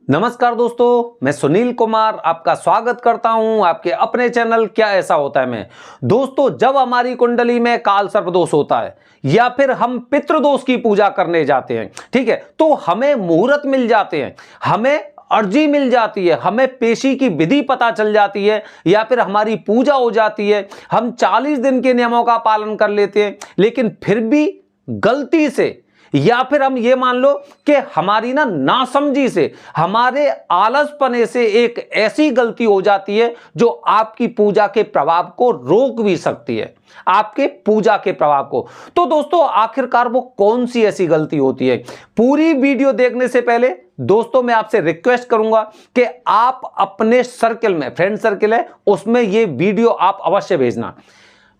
नमस्कार दोस्तों, मैं सुनील कुमार आपका स्वागत करता हूं आपके अपने चैनल क्या ऐसा होता है में। दोस्तों, जब हमारी कुंडली में काल सर्प दोष होता है या फिर हम पितृदोष की पूजा करने जाते हैं, ठीक है, तो हमें मुहूर्त मिल जाते हैं, हमें अर्जी मिल जाती है, हमें पेशी की विधि पता चल जाती है या फिर हमारी पूजा हो जाती है, हम 40 दिन के नियमों का पालन कर लेते हैं, लेकिन फिर भी गलती से या फिर हम ये मान लो कि हमारी नासमझी से, हमारे आलसपने से एक ऐसी गलती हो जाती है जो आपकी पूजा के प्रभाव को रोक भी सकती है, आपके पूजा के प्रभाव को। तो दोस्तों, आखिरकार वो कौन सी ऐसी गलती होती है? पूरी वीडियो देखने से पहले दोस्तों मैं आपसे रिक्वेस्ट करूंगा कि आप अपने सर्कल में, फ्रेंड सर्कल है उसमें ये वीडियो आप अवश्य भेजना।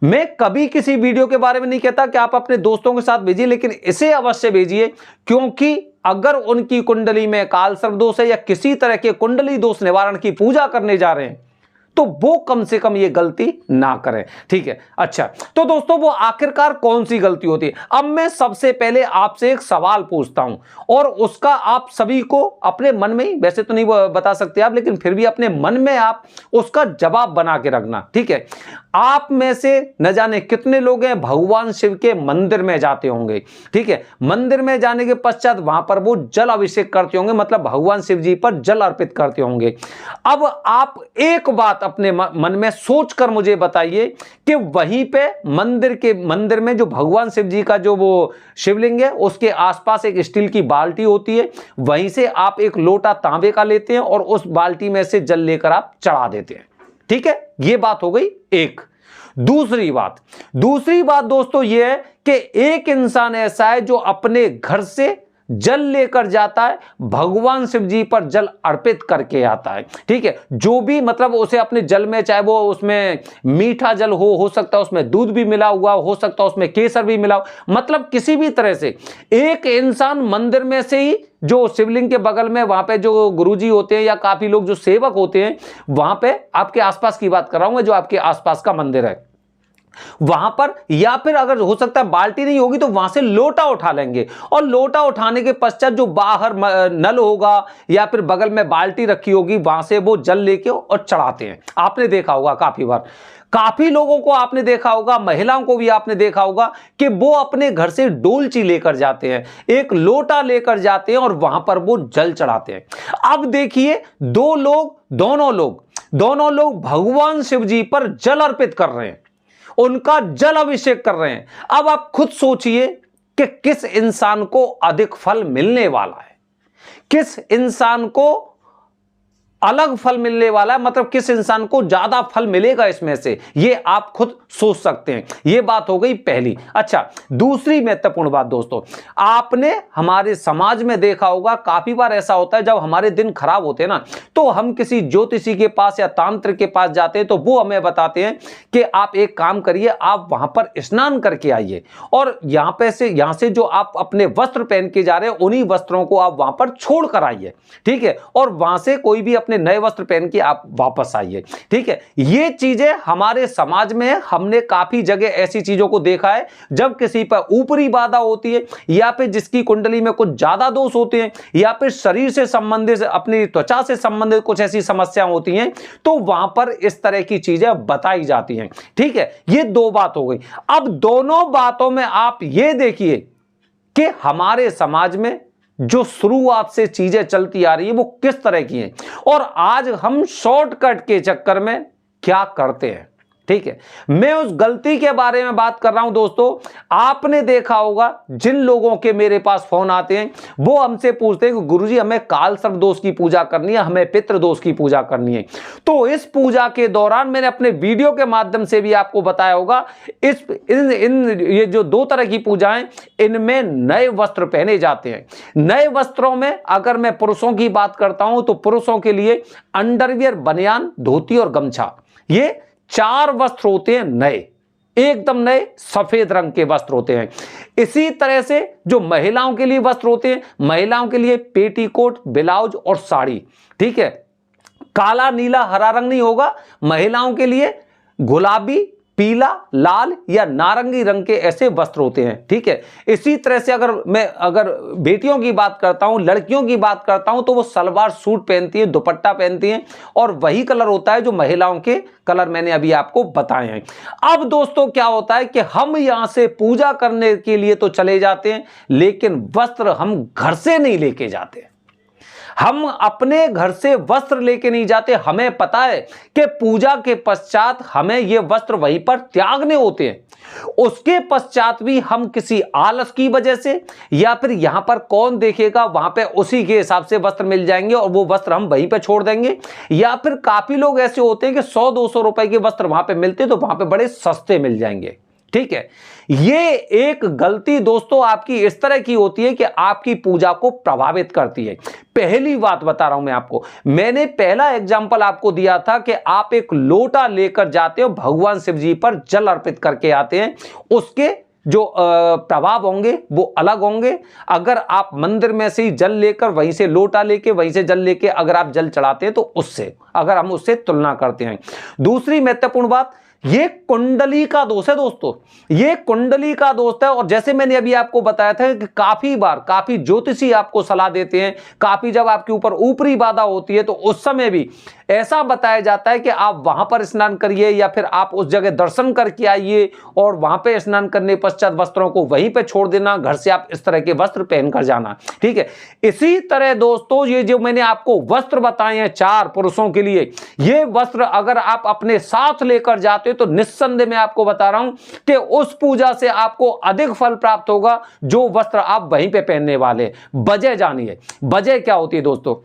मैं कभी किसी वीडियो के बारे में नहीं कहता कि आप अपने दोस्तों के साथ भेजिए, लेकिन इसे अवश्य भेजिए, क्योंकि अगर उनकी कुंडली में काल सर्प दोष है या किसी तरह के कुंडली दोष निवारण की पूजा करने जा रहे हैं तो वो कम से कम ये गलती ना करें, ठीक है। अच्छा, तो दोस्तों वो आखिरकार कौन सी गलती होती है? अब मैं सबसे पहले आपसे एक सवाल पूछता हूं और उसका आप सभी को अपने मन में ही, वैसे तो नहीं बता सकते आप, लेकिन फिर भी अपने मन में आप उसका जवाब बना के रखना, ठीक है। आप में से न जाने कितने लोग हैं भगवान शिव के मंदिर में जाते होंगे, ठीक है। मंदिर में जाने के पश्चात वहां पर वो जल अभिषेक करते होंगे, मतलब भगवान शिव जी पर जल अर्पित करते होंगे। अब आप एक बात अपने मन में सोचकर मुझे बताइए कि वहीं पे मंदिर में जो भगवान शिव जी का जो वो शिवलिंग है उसके आसपास एक स्टील की बाल्टी होती है, वहीं से आप एक लोटा तांबे का लेते हैं और उस बाल्टी में से जल लेकर आप चढ़ा देते हैं, ठीक है। ये बात हो गई एक। दूसरी बात दोस्तों ये है कि एक इंसान ऐसा है जो अपने घर से जल लेकर जाता है, भगवान शिव जी पर जल अर्पित करके आता है, ठीक है। जो भी मतलब उसे अपने जल में, चाहे वो उसमें मीठा जल हो सकता है उसमें दूध भी मिला हुआ हो सकता है उसमें केसर भी मिला हो, मतलब किसी भी तरह से एक इंसान मंदिर में से ही, जो शिवलिंग के बगल में वहां पे जो गुरुजी होते हैं या काफी लोग जो सेवक होते हैं, वहां पे आपके आसपास की बात कर रहा हूं मैं, जो आपके आसपास का मंदिर है वहां पर, या फिर अगर हो सकता है बाल्टी नहीं होगी तो वहां से लोटा उठा लेंगे और लोटा उठाने के पश्चात जो बाहर नल होगा या फिर बगल में बाल्टी रखी होगी वहां से वो जल लेके और चढ़ाते हैं। आपने देखा होगा काफी बार, काफी लोगों को आपने देखा होगा, महिलाओं को भी आपने देखा होगा कि वो अपने घर से डोलची लेकर जाते हैं, एक लोटा लेकर जाते हैं और वहां पर वो जल चढ़ाते हैं। अब देखिए दोनों लोग भगवान शिव जी पर जल अर्पित कर रहे हैं, उनका जल अभिषेक कर रहे हैं। अब आप खुद सोचिए कि किस इंसान को अधिक फल मिलने वाला है, किस इंसान को अलग फल मिलने वाला है, मतलब किस इंसान को ज्यादा फल मिलेगा इसमें से, ये आप खुद सोच सकते हैं। ये बात हो गई पहली। अच्छा, दूसरी महत्वपूर्ण बात दोस्तों, आपने हमारे समाज में देखा होगा काफी बार ऐसा होता है जब हमारे दिन खराब होते हैं ना, तो हम किसी ज्योतिषी के पास या तांत्रिक के पास जाते हैं तो वो हमें बताते हैं कि आप एक काम करिए, आप वहां पर स्नान करके आइए और यहां से जो आप अपने वस्त्र पहन के जा रहे हैं उन्हीं वस्त्रों को आप वहां पर छोड़ कर आइए, ठीक है, और वहां से कोई भी अपने नए वस्त्र पहन के आप वापस आइए, ठीक है। ये चीजें हमारे समाज में है, हमने काफी जगह ऐसी चीजों को देखा है। जब किसी पर ऊपरी बाधा होती है या फिर जिसकी कुंडली में कुछ ज्यादा दोष होते हैं या फिर शरीर से संबंधित, अपनी त्वचा से संबंधित कुछ ऐसी समस्याएं होती हैं, तो वहां पर इस तरह की चीजें बताई जाती हैं, ठीक है। ये दो बात हो गई। अब दोनों बातों में आप ये देखिए कि हमारे समाज में जो शुरुआत से चीजें चलती आ रही है वो किस तरह की हैं और आज हम शॉर्टकट के चक्कर में क्या करते हैं, ठीक है। मैं उस गलती के बारे में बात कर रहा हूं दोस्तों। आपने देखा होगा जिन लोगों के मेरे पास फोन आते हैं वो हमसे पूछते हैं कि गुरुजी हमें काल सर्प दोष की पूजा करनी है, हमें पितृ दोष की पूजा करनी है। तो इस पूजा के दौरान मैंने अपने वीडियो के माध्यम से भी आपको बताया होगा, ये जो दो तरह की पूजाएं, इनमें नए वस्त्र पहने जाते हैं। नए वस्त्रों में अगर मैं पुरुषों की बात करता हूं तो पुरुषों के लिए अंडरवियर, बनियान, धोती और गमछा, ये 4 वस्त्र होते हैं नए, एकदम नए सफेद रंग के वस्त्र होते हैं। इसी तरह से जो महिलाओं के लिए वस्त्र होते हैं, महिलाओं के लिए पेटीकोट, ब्लाउज और साड़ी, ठीक है। काला, नीला, हरा रंग नहीं होगा। महिलाओं के लिए गुलाबी, पीला, लाल या नारंगी रंग के ऐसे वस्त्र होते हैं। ठीक है, इसी तरह से अगर बेटियों की बात करता हूं, लड़कियों की बात करता हूं, तो वो सलवार सूट पहनती है, दुपट्टा पहनती हैं और वही कलर होता है जो महिलाओं के कलर मैंने अभी आपको बताए हैं। अब दोस्तों क्या होता है कि हम यहां से पूजा करने के लिए तो चले जाते हैं, लेकिन वस्त्र हम घर से नहीं लेके जाते। हम अपने घर से वस्त्र लेके नहीं जाते। हमें पता है कि पूजा के पश्चात हमें ये वस्त्र वहीं पर त्यागने होते हैं। उसके पश्चात भी हम किसी आलस की वजह से या फिर यहां पर कौन देखेगा, वहां पे उसी के हिसाब से वस्त्र मिल जाएंगे और वो वस्त्र हम वहीं पे छोड़ देंगे। या फिर काफी लोग ऐसे होते हैं कि 100-200 रुपए के वस्त्र वहां पे मिलते तो वहां पे बड़े सस्ते मिल जाएंगे। ठीक है, ये एक गलती दोस्तों आपकी इस तरह की होती है कि आपकी पूजा को प्रभावित करती है। पहली बात बता रहा हूं मैं आपको, मैंने पहला एग्जांपल आपको दिया था कि आप एक लोटा लेकर जाते हो, भगवान शिव जी पर जल अर्पित करके आते हैं, उसके जो प्रभाव होंगे वो अलग होंगे। अगर आप मंदिर में से ही जल लेकर, वहीं से लोटा लेके, वहीं से जल लेके अगर आप जल चढ़ाते हैं तो उससे, अगर हम उससे तुलना करते हैं। दूसरी महत्वपूर्ण बात, ये कुंडली का दोष है दोस्तों, ये कुंडली का दोष है। और जैसे मैंने अभी आपको बताया था कि काफी बार काफी ज्योतिषी आपको सलाह देते हैं, काफी जब आपके ऊपर ऊपरी बाधा होती है तो उस समय भी ऐसा बताया जाता है कि आप वहां पर स्नान करिए या फिर आप उस जगह दर्शन करके आइए और वहां पे स्नान करने पश्चात वस्त्रों को वहीं पे छोड़ देना, घर से आप इस तरह के वस्त्र पहनकर जाना। ठीक है, इसी तरह दोस्तों ये जो मैंने आपको वस्त्र बताए हैं 4 पुरुषों के लिए, ये वस्त्र अगर आप अपने साथ लेकर जाते तो निस्संदेह मैं आपको बता रहा हूं कि उस पूजा से आपको अधिक फल प्राप्त होगा जो वस्त्र आप वहीं पे पहनने वाले। वजह जानिए, वजह क्या होती है दोस्तों।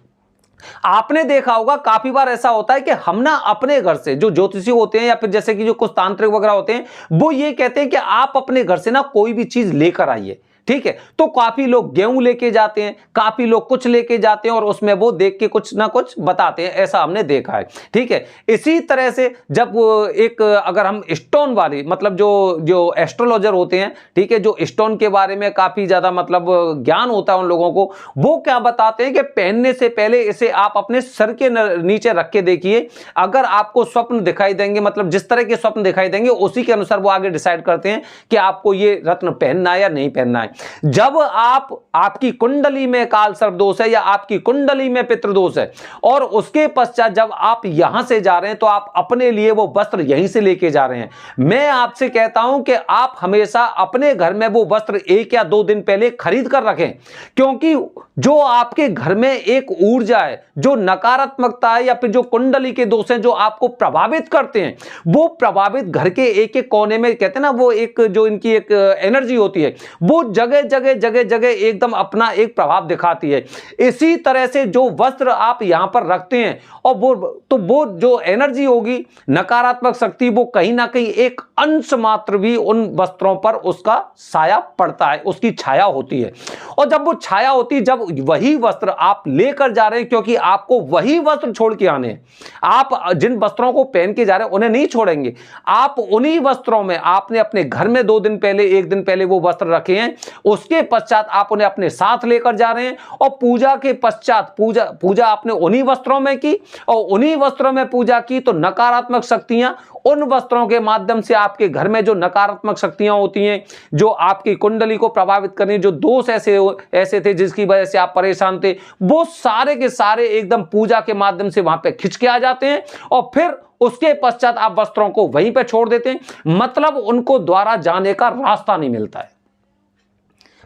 आपने देखा होगा काफी बार ऐसा होता है कि हम ना अपने घर से, जो ज्योतिषी होते हैं या फिर जैसे कि जो कुछ तांत्रिक वगैरह होते हैं, वो ये कहते हैं कि आप अपने घर से ना कोई भी चीज लेकर आइए। ठीक है, तो काफी लोग गेहूं लेके जाते हैं, काफी लोग कुछ लेके जाते हैं और उसमें वो देख के कुछ ना कुछ बताते हैं, ऐसा हमने देखा है। ठीक है, इसी तरह से जब एक अगर हम स्टोन वाली, मतलब जो एस्ट्रोलॉजर होते हैं, ठीक है, जो स्टोन के बारे में काफी ज्यादा मतलब ज्ञान होता है उन लोगों को, वो क्या बताते हैं कि पहनने से पहले इसे आप अपने सर के नीचे रख के देखिए। अगर आपको स्वप्न दिखाई देंगे, मतलब जिस तरह के स्वप्न दिखाई देंगे उसी के अनुसार वो आगे डिसाइड करते हैं कि आपको ये रत्न पहनना है या नहीं पहनना है। जब आपकी कुंडली में काल सर्प दोष है या आपकी कुंडली में पितृदोष है और उसके पश्चात जब आप यहां से जा रहे हैं तो आप अपने लिए वो वस्त्र यहीं से लेके जा रहे हैं, मैं आपसे कहता हूं कि आप हमेशा अपने घर में वो वस्त्र 1 या 2 दिन पहले खरीद कर रखें। क्योंकि जो आपके घर में एक ऊर्जा है, जो नकारात्मकता है या फिर जो कुंडली के दोष हैं जो आपको प्रभावित करते हैं, वो प्रभावित घर के एक-एक कोने में, कहते हैं ना, वो एक जो इनकी एक एनर्जी होती है, वो जगह एकदम अपना एक प्रभाव दिखाती है। इसी तरह से जो वस्त्र आप यहां पर रखते हैं और वो जो एनर्जी होगी, नकारात्मक शक्ति, वो कहीं ना कहीं एक अंश मात्र भी उन वस्त्रों पर उसका साया पड़ता है, उसकी छाया होती है। और जब वो छाया होती है, जब वही वस्त्र आप लेकर जा रहे हैं, क्योंकि आपको वही वस्त्र छोड़ के आने हैं, आप जिन वस्त्रों को पहन के जा रहे हैं उन्हें नहीं छोड़ेंगे, आप उन्हीं वस्त्रों में, आपने अपने घर में 2 दिन पहले, 1 दिन पहले वो वस्त्र रखे हैं, उसके पश्चात आप उन्हें अपने साथ लेकर जा रहे हैं और पूजा के पश्चात पूजा आपने उन्हीं वस्त्रों में की और उन्हीं वस्त्रों में पूजा की, तो नकारात्मक शक्तियां उन वस्त्रों के माध्यम से आपके घर में जो नकारात्मक शक्तियां होती हैं, जो आपकी कुंडली को प्रभावित करनी, जो दोष ऐसे थे जिसकी वजह से आप परेशान थे, वो सारे के सारे एकदम पूजा के माध्यम से वहां पे खिंच के आ जाते हैं और फिर उसके पश्चात आप वस्त्रों को वहीं पे छोड़ देते हैं। मतलब उनको द्वारा जाने का रास्ता नहीं मिलता है।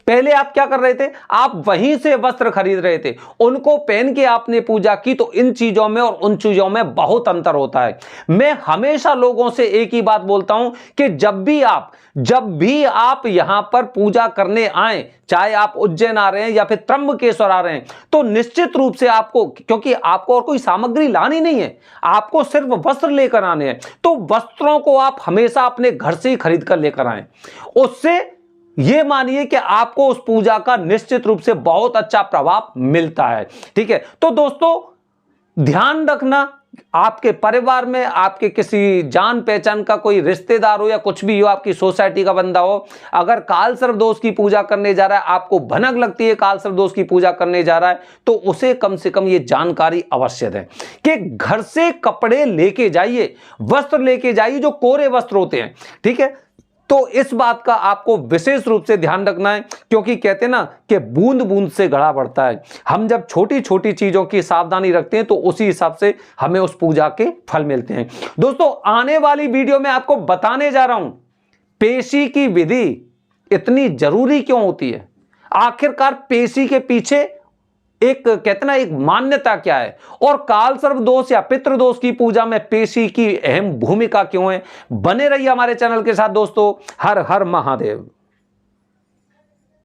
पहले आप क्या कर रहे थे, आप वहीं से वस्त्र खरीद रहे थे, उनको पहन के आपने पूजा की, तो इन चीजों में और उन चीजों में बहुत अंतर होता है। मैं हमेशा लोगों से एक ही बात बोलता हूं कि जब भी आप यहां पर पूजा करने आए, चाहे आप उज्जैन आ रहे हैं या फिर त्र्यंबकेश्वर आ रहे हैं, तो निश्चित रूप से आपको, क्योंकि आपको और कोई सामग्री लानी नहीं है, आपको सिर्फ वस्त्र लेकर आने हैं, तो वस्त्रों को आप हमेशा अपने घर से ही खरीद कर लेकर आए। उससे ये मानिए कि आपको उस पूजा का निश्चित रूप से बहुत अच्छा प्रभाव मिलता है। ठीक है, तो दोस्तों ध्यान रखना, आपके परिवार में आपके किसी जान पहचान का कोई रिश्तेदार हो या कुछ भी हो, आपकी सोसाइटी का बंदा हो, अगर काल सर्प दोष की पूजा करने जा रहा है, आपको भनक लगती है काल सर्प दोष की पूजा करने जा रहा है, तो उसे कम से कम ये जानकारी अवश्य दें कि घर से कपड़े लेके जाइए, वस्त्र लेके जाइए जो कोरे वस्त्र होते हैं, ठीक है। तो इस बात का आपको विशेष रूप से ध्यान रखना है, क्योंकि कहते हैं ना कि बूंद बूंद से घड़ा बढ़ता है। हम जब छोटी छोटी चीजों की सावधानी रखते हैं तो उसी हिसाब से हमें उस पूजा के फल मिलते हैं। दोस्तों, आने वाली वीडियो में आपको बताने जा रहा हूं पेशी की विधि इतनी जरूरी क्यों होती है, आखिरकार पेशी के पीछे एक कहते ना एक मान्यता क्या है, और काल सर्प दोष या पितृ दोष की पूजा में पेशी की अहम भूमिका क्यों है। बने रहिए हमारे चैनल के साथ दोस्तों। हर हर महादेव।